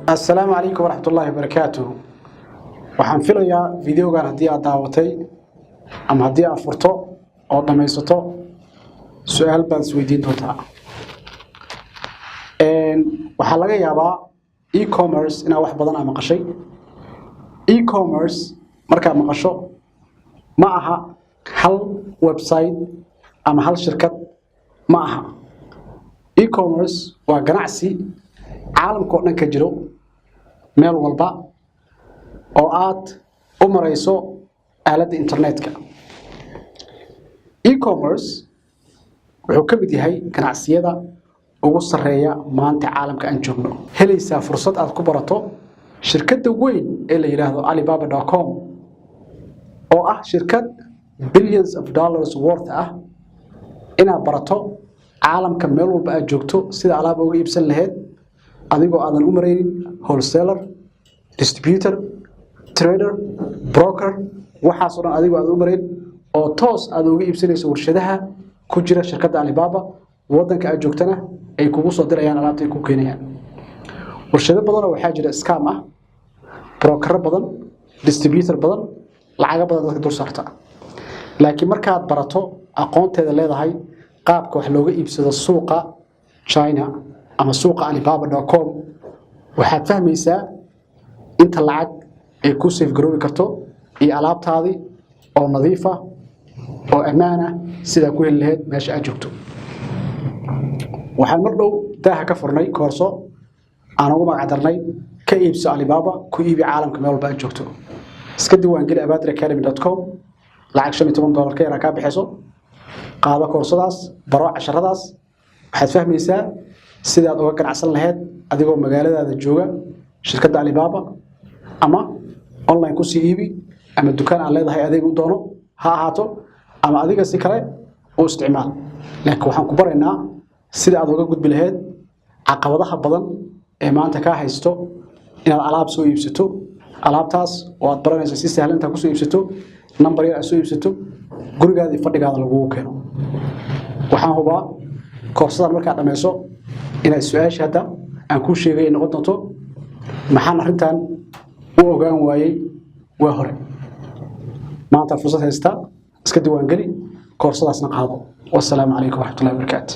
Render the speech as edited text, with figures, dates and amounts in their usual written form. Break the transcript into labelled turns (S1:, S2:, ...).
S1: السلام عليكم ورحمة الله وبركاته. waxaan filayaa videogan hadii aad daawatay ama hadii aad furto oo dhamaysato su'aal baad isweydiin doontaa. Waxaa laga yaabaa e-commerce inaa wax badan ama qashay. E-commerce marka maqasho ma aha hal website ama hal shirkad ma aha. E-commerce waa ganacsi caalamka oo dhan ka jiro meel walba oo aad u marayso aaladda internetka. E-commerce wuxuu ka mid yahay ganacsiyada ugu sareeya maanta caalamka aan joogno. Helaysaa fursad aad ku barato shirkadda weyn ee la yiraahdo Alibaba.com oo ah shirkad billions of dollars worth ah inaad barato caalamka meel walba aad joogto sida alaab uga iibsan lahayd adigoo aadan u maraynin wholesaler, distributor, trader, broker, waxaas oo dhan adigoo aad u marayn oo toos aad uga iibsanayso warshadaha ku jira shirkadda Alibaba wadanka aad joogtana ay kugu soo dirayaan alaabta ay ku keenayaan. Warshado badan oo waxaa jira scam ah, broker badan, distributor badan, lacag badan dadka dul saarta. laakiin markaad barato aqoonteeda leedahay qaabka wax looga iibsado suuqa China ama suuqa Alibaba.com waxaad fahmaysaa inta lacag ay ku safe garoobi karto iyo alaabtaadii oo nadiif ah oo ammaan ah sida ku heli lahayd meesha aad joogto. waxaan mar dhow daaha ka furnay koorso aan ugu magacdarnay ka iibso Alibaba ku iibi caalamka meel walba aad joogto. iska diiwaangeli abadiracademy.com lacag $15 ka yar ka bixiso qaado koorsadaas baro casharadaas waxaad fahmaysaa sida aad uga ganacsan lahayd adigoo magaaladaada jooga shirkadda Alibaba ama online ku sii iibi ama dukaan aan leedahay adeeg u doono ha ahaato ama adiga si kale u isticmaal. laakiin waxaan ku baraynaa sida aad uga gudbi lahayd caqabadaha badan ee maanta ka haysto inaad alaab soo iibsato alaabtaas oo aad baranayso si sahlan inta ku soo iibsato number yar soo iibsato gurigaada fadhigaada lagu keeno. waxaan hubaa koorsada marka dhameyso inaad su'aasha hadda aan ku sheegay noqon doonto maxaan arrintan u ogaan waayay waa hore. maanta fursad haysta iska diiwaangeli koorsadaasna qaado. wassalaamu calaykum waraxmatullaahi wabarakaatuh.